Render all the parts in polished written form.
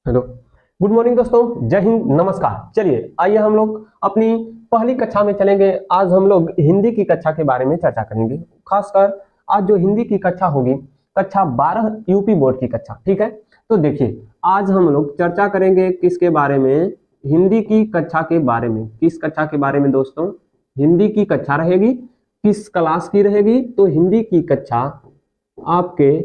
Hello, good morning दोस्तों, जय हिंद, नमस्कार। चलिए आइए हम लोग अपनी पहली कक्षा में चलेंगे। आज हम लोग हिंदी की कक्षा के बारे में चर्चा करेंगे। खासकर आज जो हिंदी की कक्षा होगी, कक्षा 12 यूपी बोर्ड की कक्षा। ठीक है, तो देखिए आज हम लोग चर्चा करेंगे किसके बारे में, हिंदी की कक्षा के बारे में। किस कक्षा के बारे में दोस्तों? हिंदी की कक्षा रहेगी। किस क्लास की रहेगी? तो हिंदी की कक्षा आपके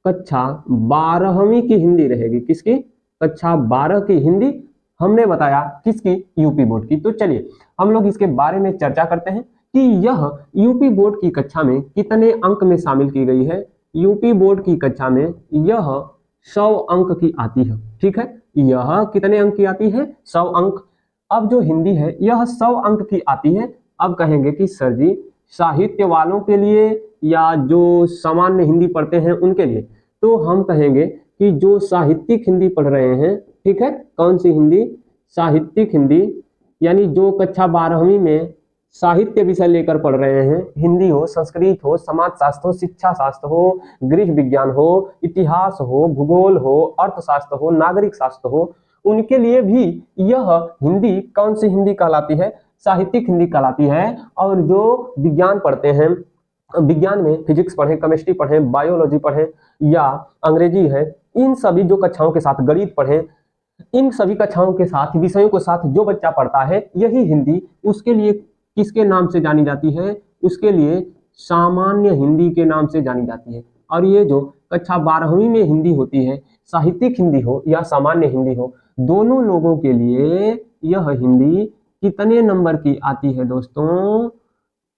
कक्षा 12वीं की हिंदी रहेगी। किसकी? कक्षा 12 की हिंदी। हमने बताया किसकी? यूपी बोर्ड की। तो चलिए हम लोग इसके बारे में चर्चा करते हैं कि यह यूपी बोर्ड की कक्षा में कितने अंक में शामिल की गई है। यूपी बोर्ड की कक्षा में यह 100 अंक की आती है। ठीक है, यह कितने अंक की आती है? 100 अंक। अब जो हिंदी है यह 100 अंक की आती है। अब कहेंगे कि सर जी साहित्य वालों के लिए या जो सामान्य हिंदी पढ़ते हैं उनके लिए, तो हम कहेंगे कि जो साहित्यिक हिंदी पढ़ रहे हैं, ठीक है, कौन सी हिंदी? साहित्यिक हिंदी, यानी जो कक्षा 12वीं में साहित्य विषय लेकर पढ़ रहे हैं, हिंदी हो, संस्कृत हो, समाजशास्त्र हो, शिक्षा शास्त्र हो, गृह विज्ञान हो, इतिहास हो, भूगोल हो, अर्थशास्त्र हो, नागरिक शास्त्र हो, उनके लिए भी यह हिंदी कौन सी हिंदी कहलाती है? साहित्यिक हिंदी कहलाती है। और जो विज्ञान पढ़ते हैं, विज्ञान में फिजिक्स पढ़ें, केमिस्ट्री पढ़ें, बायोलॉजी पढ़ें या अंग्रेजी है, इन सभी जो कक्षाओं के साथ गणित पढ़ें, इन सभी कक्षाओं के साथ विषयों के साथ जो बच्चा पढ़ता है, यही हिंदी उसके लिए किसके नाम से जानी जाती है? उसके लिए सामान्य हिंदी के नाम से जानी जाती है। और ये जो कक्षा 12वीं में हिंदी होती है, साहित्यिक हिंदी हो या सामान्य हिंदी हो, दोनों लोगों के लिए यह हिंदी कितने नंबर की आती है दोस्तों?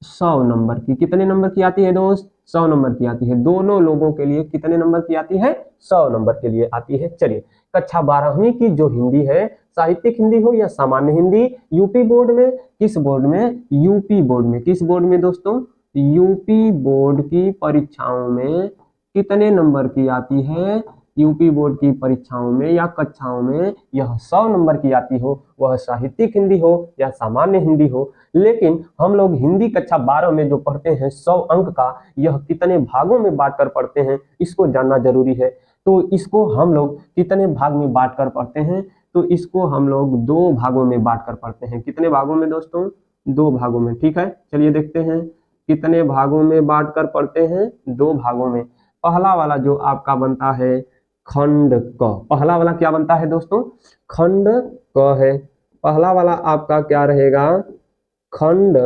100 नंबर की। कितने नंबर की आती है दोस्त? 100 नंबर की आती है। दोनों लोगों के लिए कितने नंबर की आती है? 100 नंबर के लिए आती है। चलिए कक्षा 12वीं की जो हिंदी है, साहित्यिक हिंदी हो या सामान्य हिंदी, यूपी बोर्ड में, किस बोर्ड में? यूपी बोर्ड में। किस बोर्ड में दोस्तों? यूपी बोर्ड की परीक्षाओं में कितने नंबर की आती है? यूपी बोर्ड की परीक्षाओं में या कक्षाओं में यह 100 नंबर की आती हो, वह साहित्यिक हिंदी हो या सामान्य हिंदी हो। लेकिन हम लोग हिंदी कक्षा 12 में जो पढ़ते हैं 100 अंक का, यह कितने भागों में बांटकर पढ़ते हैं, इसको जानना जरूरी है। तो इसको हम लोग कितने भाग में बांटकर पढ़ते हैं? तो इसको हम लोग 2 भागों में बांटकर पढ़ते हैं। कितने भागों में दोस्तों? 2 भागों में। ठीक है, चलिए देखते हैं कितने भागों में बांटकर पढ़ते हैं। 2 भागों में। पहला वाला जो आपका बनता है खंड क। पहला वाला क्या बनता है दोस्तों? खंड क है। पहला वाला आपका क्या रहेगा? खंड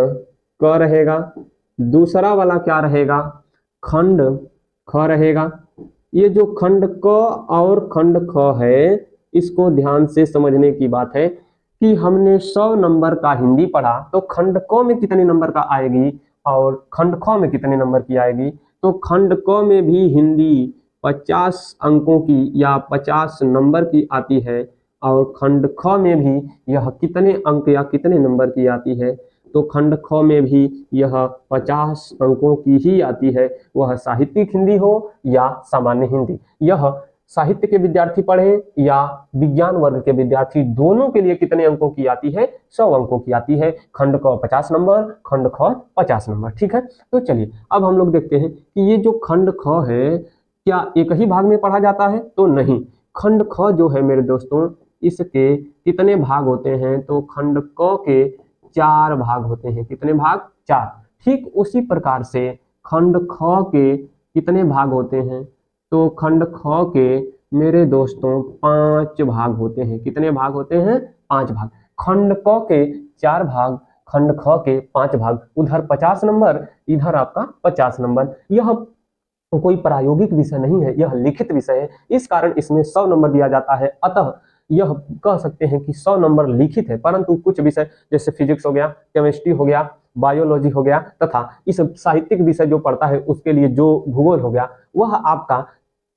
क रहेगा। दूसरा वाला क्या रहेगा? खंड ख रहेगा। ये जो खंड क और खंड ख है, इसको ध्यान से समझने की बात है कि हमने 100 नंबर का हिंदी पढ़ा, तो खंड क में कितने नंबर का आएगी और खंड ख में कितने नंबर की आएगी? तो खंड क में भी हिंदी 50 अंकों की या 50 नंबर की आती है और खंड ख में भी यह कितने अंक या कितने नंबर की आती है? तो खंड ख में भी यह 50 अंकों की ही आती है, वह साहित्यिक हिंदी हो या सामान्य हिंदी। यह साहित्य के विद्यार्थी पढ़ें या विज्ञान वर्ग के विद्यार्थी, दोनों के लिए कितने अंकों की आती है? 100 अंकों की आती है। खंड क 50 नंबर, खंड ख 50 नंबर। ठीक है, तो चलिए अब हम लोग देखते हैं कि ये जो खंड ख है, क्या एक ही भाग में पढ़ा जाता है? तो नहीं। खंड ख जो है मेरे दोस्तों, इसके कितने भाग होते हैं? तो खंड क के 4 भाग होते हैं। कितने भाग? 4। ठीक उसी प्रकार से खंड ख के कितने भाग होते हैं? तो खंड ख के मेरे दोस्तों 5 भाग होते हैं। कितने भाग होते हैं? 5 भाग। खंड क के 4 भाग, खंड ख के 5 भाग। उधर 50 नंबर, इधर आपका 50 नंबर। यह कोई प्रायोगिक विषय नहीं है, यह लिखित विषय है, इस कारण इसमें 100 नंबर दिया जाता है। अतः यह कह सकते हैं कि 100 नंबर लिखित है, परंतु कुछ विषय जैसे फिजिक्स हो गया, केमिस्ट्री हो गया, बायोलॉजी हो गया, तथा इस साहित्यिक विषय जो पढ़ता है उसके लिए जो भूगोल हो गया, वह आपका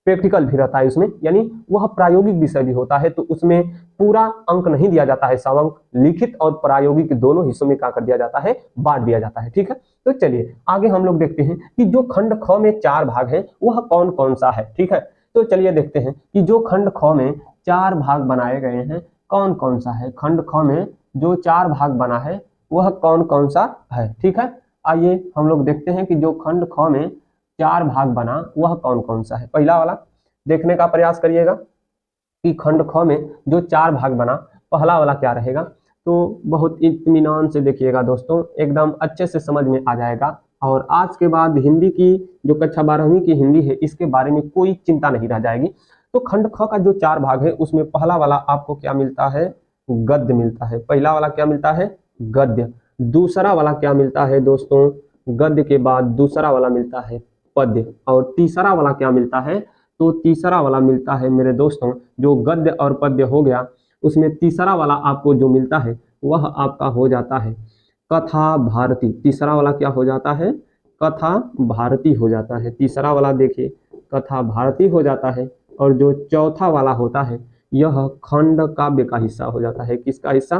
प्रैक्टिकल भी रहता है उसमें, यानी वह प्रायोगिक विषय भी होता है, तो उसमें पूरा अंक नहीं दिया जाता है। 100 अंक लिखित और प्रायोगिक दोनों हिस्सों में क्या कर दिया जाता है? बांट दिया जाता है। ठीक है, तो चलिए आगे हम लोग देखते हैं कि जो खंड ख में 4 भाग है वह कौन कौन सा है। ठीक है, तो चलिए देखते हैं कि जो खंड ख में 4 भाग बनाए गए हैं कौन कौन सा है। खंड ख में जो 4 भाग बना है वह कौन कौन सा है। ठीक है, आइए हम लोग देखते हैं कि जो खंड ख में 4 भाग बना वह कौन कौन सा है। पहला वाला देखने का प्रयास करिएगा कि खंड ख में जो 4 भाग बना, पहला वाला क्या रहेगा, तो बहुत इत्मीनान से देखिएगा दोस्तों, एकदम अच्छे से समझ में आ जाएगा। और आज के बाद हिंदी की जो कक्षा 12वीं की हिंदी है, इसके बारे में कोई चिंता नहीं रह जाएगी। तो खंड ख का जो 4 भाग है, उसमें पहला वाला आपको क्या मिलता है, गद्य मिलता है। पहला वाला क्या मिलता है, गद्य। दूसरा वाला क्या मिलता है दोस्तों, गद्य के बाद दूसरा वाला मिलता है पद्य। और तीसरा वाला क्या मिलता है, तो तीसरा वाला मिलता है मेरे दोस्तों, जो गद्य और पद्य हो गया, उसमें तीसरा वाला आपको जो मिलता है वह आपका हो जाता है कथा भारती। तीसरा वाला क्या हो जाता है, कथा भारती हो जाता है। तीसरा वाला देखिए कथा भारती हो जाता है। और जो चौथा वाला होता है, यह खंड काव्य का हिस्सा हो जाता है। किसका हिस्सा,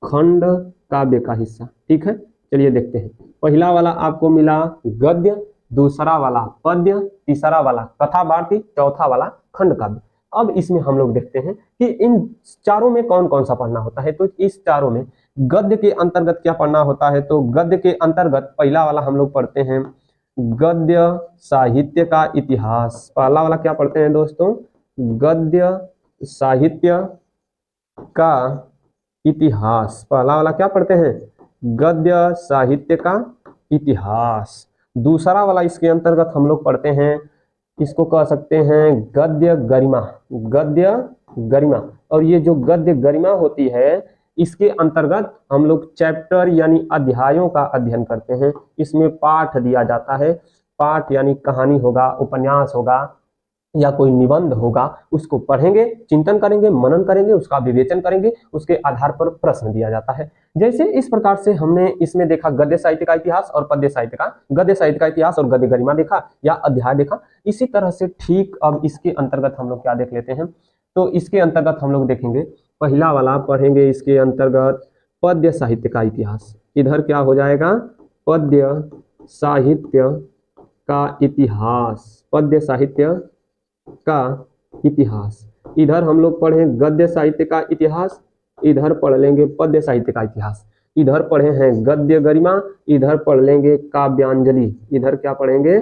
खंड काव्य का हिस्सा। ठीक है, चलिए देखते हैं। पहला वाला आपको मिला गद्य, दूसरा वाला पद्य, तीसरा वाला कथा भारती, चौथा वाला खंड काव्य। अब इसमें हम लोग देखते हैं कि इन चारों में कौन कौन सा पढ़ना होता है। तो इस चारों में गद्य के अंतर्गत क्या पढ़ना होता है, तो गद्य के अंतर्गत पहला वाला हम लोग पढ़ते हैं गद्य साहित्य का इतिहास। पहला वाला क्या पढ़ते हैं दोस्तों, गद्य साहित्य का इतिहास। पहला वाला क्या पढ़ते हैं, गद्य साहित्य का इतिहास। दूसरा वाला इसके अंतर्गत हम लोग पढ़ते हैं, इसको कह सकते हैं गद्य गरिमा। गद्य गरिमा। और ये जो गद्य गरिमा होती है, इसके अंतर्गत हम लोग चैप्टर यानी अध्यायों का अध्ययन करते हैं। इसमें पाठ दिया जाता है। पाठ यानी कहानी होगा, उपन्यास होगा या कोई निबंध होगा, उसको पढ़ेंगे, चिंतन करेंगे, मनन करेंगे, उसका विवेचन करेंगे, उसके आधार पर प्रश्न दिया जाता है। जैसे इस प्रकार से हमने इसमें देखा गद्य साहित्य का इतिहास और पद्य साहित्य का, गद्य साहित्य का इतिहास और गद्य गरिमा देखा या अध्याय देखा। इसी तरह से ठीक अब इसके अंतर्गत हम लोग क्या देख लेते हैं, तो इसके अंतर्गत हम लोग देखेंगे, पहला वाला पढ़ेंगे इसके अंतर्गत पद्य साहित्य का इतिहास। इधर क्या हो जाएगा, पद्य साहित्य का इतिहास। पद्य साहित्य का इतिहास। इधर हम लोग पढ़ें गद्य साहित्य का इतिहास, इधर पढ़ लेंगे पद्य साहित्य का इतिहास। इधर पढ़े हैं गद्य गरिमा, इधर पढ़ लेंगे काव्यांजलि। इधर क्या पढ़ेंगे,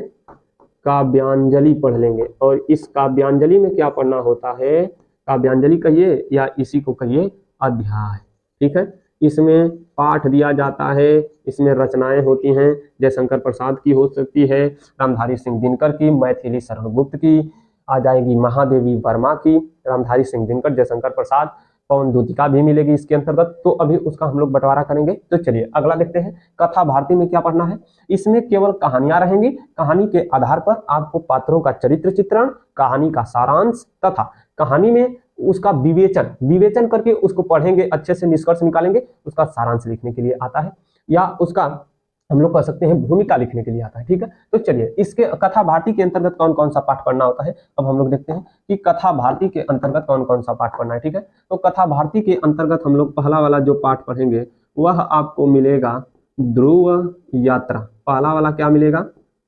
काव्यांजलि पढ़ लेंगे। और इस काव्यांजलि में क्या पढ़ना होता है, काव्यांजलि कहिए या इसी को कहिए अध्याय। ठीक है, इसमें पाठ दिया जाता है, इसमें रचनाएं होती हैं, जयशंकर प्रसाद की हो सकती है, रामधारी सिंह दिनकर की, मैथिली शरण गुप्त की, आ जाएगी महादेवी वर्मा की, रामधारी सिंह दिनकर, जयशंकर प्रसाद, पवन द्योतिका भी मिलेगी इसके अंतर्गत। तो अभी उसका हम लोग बंटवारा करेंगे। तो चलिए अगला देखते हैं, कथा भारती में क्या पढ़ना है। इसमें केवल कहानियां रहेंगी। कहानी के आधार पर आपको पात्रों का चरित्र चित्रण, कहानी का सारांश तथा कहानी में उसका विवेचन करके उसको पढ़ेंगे, अच्छे से निष्कर्ष निकालेंगे, उसका सारांश लिखने के लिए आता है, या उसका हम लोग कह सकते हैं भूमिका लिखने के लिए आता है। ठीक है, तो चलिए इसके कथा भारती के अंतर्गत कौन कौन सा पाठ पढ़ना होता है, अब हम लोग देखते हैं कि कथा भारती के अंतर्गत कौन कौन सा पाठ पढ़ना है। ठीक है, तो कथा भारती के अंतर्गत हम लोग पहला वाला जो पाठ पढ़ेंगे वह आपको मिलेगा ध्रुव यात्रा। पहला वाला क्या मिलेगा,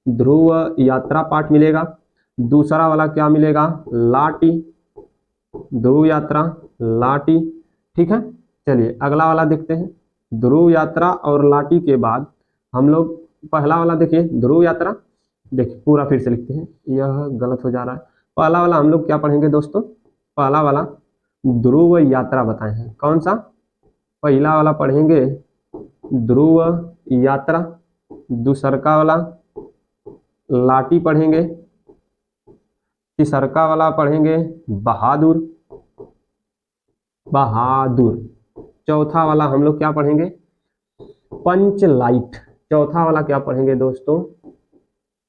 ध्रुव यात्रा पाठ मिलेगा। दूसरा वाला क्या मिलेगा, लाटी, ध्रुव यात्रा, लाटी। ठीक है, चलिए अगला वाला देखते हैं। ध्रुव यात्रा और लाटी के बाद हम लोग पहला वाला देखिए, ध्रुव यात्रा, देखिए पूरा फिर से लिखते हैं, यह गलत हो जा रहा है। पहला वाला हम लोग क्या पढ़ेंगे दोस्तों, पहला वाला ध्रुव यात्रा बताए हैं। कौन सा, पहला वाला पढ़ेंगे ध्रुव यात्रा, दूसरका वाला लाटी पढ़ेंगे, तीसरका वाला पढ़ेंगे बहादुर, चौथा वाला हम लोग क्या पढ़ेंगे, पंचलाइट। चौथा वाला क्या पढ़ेंगे दोस्तों,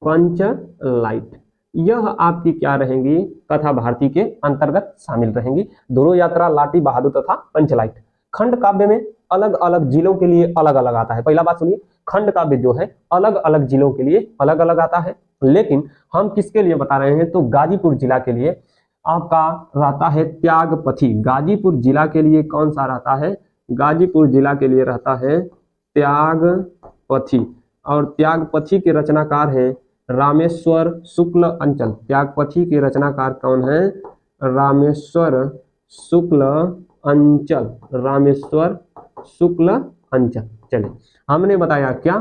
पंचलाइट। यह आपकी क्या रहेंगी, कथा भारती के अंतर्गत शामिल रहेंगी, ध्रुव यात्रा, लाटी, बहादुर तथा पंचलाइट। खंड काव्य में अलग अलग जिलों के लिए अलग अलग आता है। पहला बात सुनिए, खंड काव्य जो है अलग अलग जिलों के लिए अलग अलग आता है, लेकिन हम किसके लिए बता रहे हैं, तो गाजीपुर जिला के लिए आपका रहता है त्यागपथी। गाजीपुर जिला के लिए कौन सा रहता है, गाजीपुर जिला के लिए रहता है त्यागपथी। और त्यागपथी के रचनाकार हैं रामेश्वर शुक्ल अंचल। त्यागपथी के रचनाकार कौन है, रामेश्वर शुक्ल अंचल, रामेश्वर शुक्ल अंचल। चलिए हमने बताया क्या,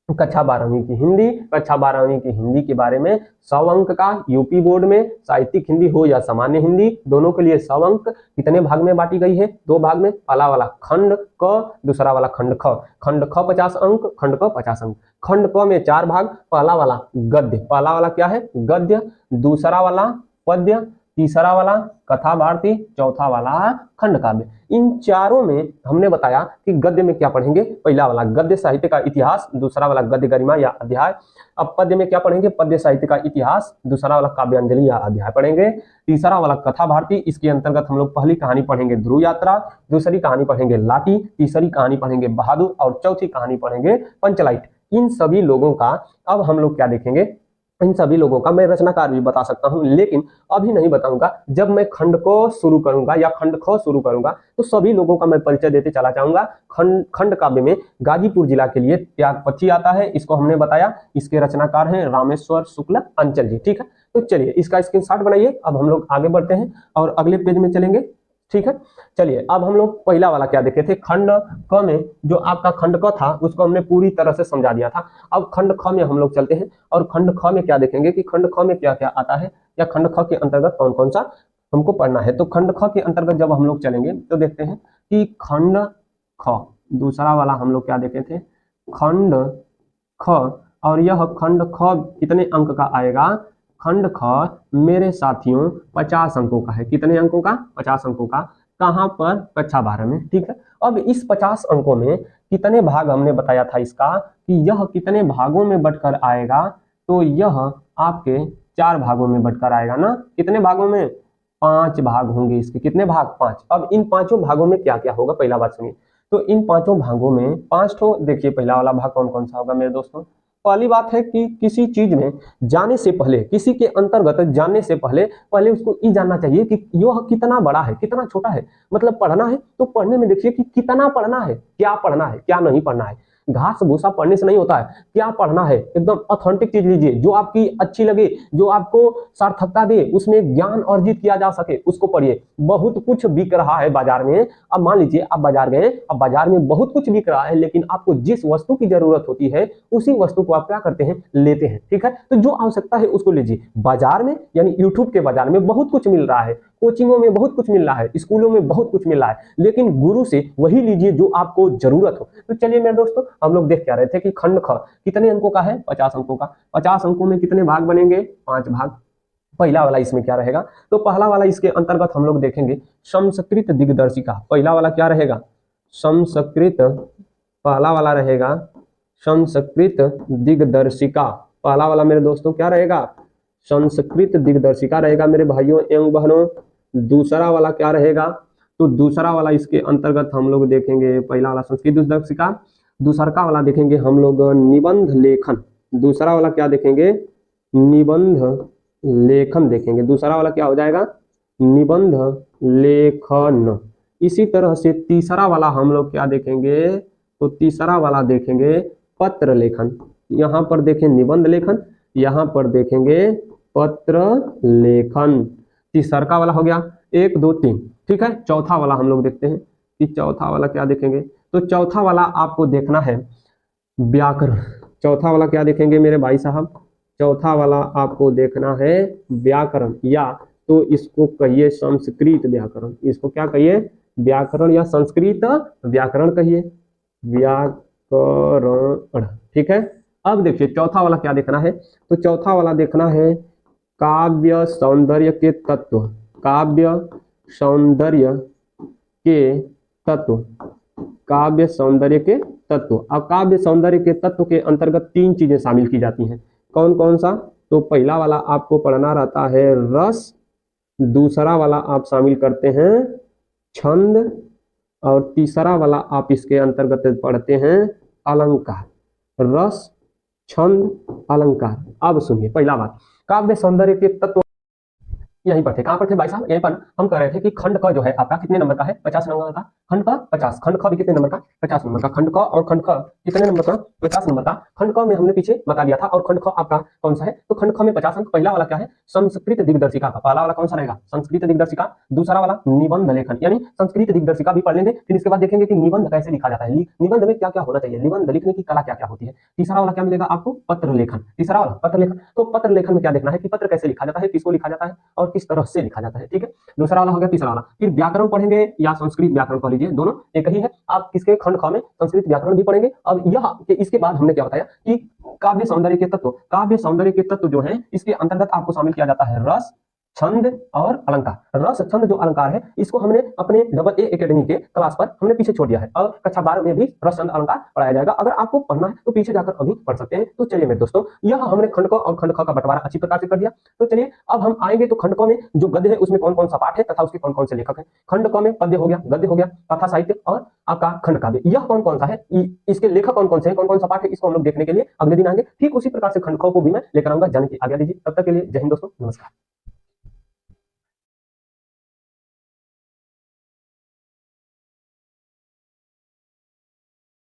कक्षा 12वीं की हिंदी, कक्षा 12वीं की हिंदी के बारे में 100 अंक का यूपी बोर्ड में साहित्यिक हिंदी हो या सामान्य हिंदी, दोनों के लिए 100 अंक कितने भाग में बांटी गई है? 2 भाग में। पहला वाला खंड क, दूसरा वाला खंड ख। खंड ख 50 अंक, खंड क 50 अंक। खंड क में 4 भाग, पहला वाला गद्य, पहला वाला क्या है? गद्य, दूसरा वाला पद्य, तीसरा वाला कथा भारती, चौथा वाला खंड काव्य। इन चारों में हमने बताया कि गद्य में क्या पढ़ेंगे? पहला वाला गद्य साहित्य का इतिहास, दूसरा वाला गद्य गरिमा या अध्याय। अब पद्य में क्या पढ़ेंगे? पद्य साहित्य का इतिहास, दूसरा वाला काव्यांजलि या अध्याय पढ़ेंगे। तीसरा वाला कथा भारती, इसके अंतर्गत हम लोग पहली कहानी पढ़ेंगे ध्रुव यात्रा, दूसरी कहानी पढ़ेंगे लाठी, तीसरी कहानी पढ़ेंगे बहादुर और चौथी कहानी पढ़ेंगे पंचलाइट। इन सभी लोगों का अब हम लोग क्या देखेंगे? इन सभी लोगों का मैं रचनाकार भी बता सकता हूं, लेकिन अभी नहीं बताऊंगा। जब मैं खंड को शुरू करूंगा या खंड ख शुरू करूंगा तो सभी लोगों का मैं परिचय देते चला जाऊंगा। खंड काव्य में गाजीपुर जिला के लिए त्यागपथी आता है, इसको हमने बताया। इसके रचनाकार हैं रामेश्वर शुक्ल अंचल जी। ठीक है, तो चलिए इसका स्क्रीनशॉट बनाइए। अब हम लोग आगे बढ़ते हैं और अगले पेज में चलेंगे। ठीक है, चलिए अब हम लोग पहला वाला क्या देखे थे? खंड क में जो आपका खंड क था उसको हमने पूरी तरह से समझा दिया था। अब खंड ख में हम लोग चलते हैं और खंड ख में क्या देखेंगे कि खंड ख में क्या क्या आता है या खंड ख के अंतर्गत कौन कौन सा हमको पढ़ना है। तो खंड ख के अंतर्गत जब हम लोग चलेंगे तो देखते हैं कि खंड ख, दूसरा वाला हम लोग क्या देखे थे? खंड ख, और यह खंड ख कितने अंक का आएगा? खंड ख मेरे साथियों 50 अंकों का है। कितने अंकों का? 50 अंकों का। कहां पर? कक्षा 12 में। ठीक है, अब इस 50 अंकों में कितने भाग हमने बताया था इसका कि यह कितने भागों में बंटकर आएगा? तो यह आपके 4 भागों में बंटकर आएगा ना। कितने भागों में? 5 भाग होंगे इसके। कितने भाग? 5। अब इन 5 भागों में क्या क्या होगा? पहला बात सुनिए, तो इन 5 भागों में 5 ठो देखिए। पहला वाला भाग कौन कौन सा होगा मेरे दोस्तों? पहली बात है कि किसी चीज में जाने से पहले, किसी के अंतर्गत जाने से पहले पहले उसको ये जानना चाहिए कि यह कितना बड़ा है, कितना छोटा है। मतलब पढ़ना है तो पढ़ने में देखिए कि कितना पढ़ना है, क्या पढ़ना है, क्या नहीं पढ़ना है। घास भूसा पढ़ने से नहीं होता है, क्या पढ़ना है। एकदम ऑथेंटिक चीज लीजिए जो आपकी अच्छी लगे, जो आपको सार्थकता दे, उसमें ज्ञान अर्जित किया जा सके, उसको पढ़िए। बहुत कुछ बिक रहा है बाजार में। अब मान लीजिए आप बाजार गए, अब बाजार में बहुत कुछ बिक रहा है, लेकिन आपको जिस वस्तु की जरूरत होती है उसी वस्तु को आप क्या करते हैं? लेते हैं। ठीक है, तो जो आवश्यकता है उसको लीजिए। बाजार में यानी यूट्यूब के बाजार में बहुत कुछ मिल रहा है, कोचिंगों में बहुत कुछ मिल रहा है, स्कूलों में बहुत कुछ मिल रहा है, लेकिन गुरु से वही लीजिए जो आपको जरूरत हो। तो चलिए मेरे दोस्तों, हम लोग देख क्या रहे थे कि खंड ख कितने अंकों का है? 50 अंकों का। 50 अंकों में कितने भाग बनेंगे? 5 भाग। पहला वाला इसमें क्या रहेगा? तो पहला वाला इसके अंतर्गत हम लोग देखेंगे संस्कृत दिग्दर्शिका। पहला वाला क्या रहेगा? संस्कृत, पहला वाला रहेगा संस्कृत दिग्दर्शिका। पहला वाला मेरे दोस्तों क्या रहेगा? संस्कृत दिग्दर्शिका रहेगा मेरे भाइयों एवं बहनों। दूसरा वाला क्या रहेगा? तो दूसरा वाला इसके अंतर्गत हम लोग देखेंगे, पहला वाला संस्कृत दिग्दर्शिका, दूसरा वाला देखेंगे हम लोग निबंध लेखन। दूसरा वाला क्या देखेंगे? निबंध लेखन देखेंगे। दूसरा वाला क्या हो जाएगा? निबंध लेखन। इसी तरह से तीसरा वाला हम लोग क्या देखेंगे? तो तीसरा वाला देखेंगे पत्र लेखन। यहाँ पर देखें निबंध लेखन, यहाँ पर देखेंगे पत्र लेखन। तीसरा वाला हो गया 1 2 3। ठीक है, चौथा वाला हम लोग देखते हैं कि चौथा वाला क्या देखेंगे। तो चौथा वाला आपको देखना है व्याकरण। चौथा वाला क्या देखेंगे मेरे भाई साहब? चौथा वाला आपको देखना है व्याकरण, या तो इसको कहिए संस्कृत व्याकरण। इसको क्या कहिए? व्याकरण या संस्कृत व्याकरण कहिए, व्याकरण। ठीक है, अब देखिए चौथा वाला क्या देखना है। तो चौथा वाला देखना है काव्य सौंदर्य के तत्व। काव्य सौंदर्य के तत्व, काव्य सौंदर्य के तत्व। अब काव्य सौंदर्य के तत्व के अंतर्गत 3 चीजें शामिल की जाती हैं। कौन कौन सा? तो पहला वाला आपको पढ़ना रहता है रस, दूसरा वाला आप शामिल करते हैं छंद, और तीसरा वाला आप इसके अंतर्गत पढ़ते हैं अलंकार। रस, छंद, अलंकार। अब सुनिए पहला बात, काव्य सौंदर्य के तत्व यहीं पर थे। कहां पर थे भाई साहब? यहीं पर हम कह रहे थे कि खंड का जो है आपका कितने नंबर का है? 50 नंबर का। खंड का 50, खंड ख भी कितने नंबर का, 50 नंबर का। खंड क और खंड ख कितने नंबर का, 50 नंबर का। खंड क में हमने पीछे बता दिया था, और खंड ख आपका कौन सा है, तो खंड ख में 50 अंक। पहला वाला क्या है, संस्कृत दिग्दर्शिका का, पहला वाला कौन सा रहेगा, संस्कृत दिग्दर्शिका। दूसरा वाला निबंध लेखन, यानी संस्कृत दिग्दर्शिका भी पढ़ लेंगे, फिर इसके बाद देखेंगे कि निबंध कैसे लिखा जाता है, निबंध में क्या क्या होना चाहिए, निबंध लिखने की कला क्या क्या होती है। तीसरा वाला क्या मिलेगा आपको, पत्र लेखन, तीसरा वाला पत्र लेखन। तो पत्र लेखन में क्या देखना है कि पत्र कैसे लिखा जाता है, किसको लिखा जाता है और किस तरह से लिखा जाता है, ठीक है। दूसरा वाला हो गया। तीसरा वाला फिर व्याकरण पढ़ेंगे या संस्कृत व्याकरण कह लीजिए, दोनों एक ही है। आप किसके, खंड ख में संस्कृत व्याकरण भी पढ़ेंगे। अब यह इसके बाद हमने क्या बताया कि काव्य सौंदर्य के तत्व, काव्य सौंदर्य के तत्व जो है इसके अंतर्गत आपको शामिल किया जाता है रस, छंद और अलंकार। रस छंद जो अलंकार है इसको हमने अपने डबल ए एकेडमी के क्लास पर हमने पीछे छोड़ दिया है, और कक्षा 12 में भी रस छंद अलंकार पढ़ाया जाएगा। अगर आपको पढ़ना है तो पीछे जाकर अभी पढ़ सकते हैं। तो चलिए मेरे दोस्तों, यह हमने खंड क और खंड ख का बंटवारा अच्छी प्रकार से कर दिया। तो चलिए अब हम आएंगे तो खंड क में जो गद्य है उसमें कौन कौन सा पाठ है तथा उसके कौन कौन से लेखक है। खंड क में पद्य हो गया, गद्य हो गया, कथा साहित्य और आपका खंड काव्य, यह कौन कौन सा है, इसके लेखक कौन कौन से हैं, कौन कौन सा पाठ है, इसको हम लोग देखने के लिए अगले दिन आएंगे। ठीक उसी प्रकार से खंड ख को भी मैं लेकर आऊंगा। जाने की आज्ञा दीजिए, तब तक के लिए जय हिंद दोस्तों, नमस्कार।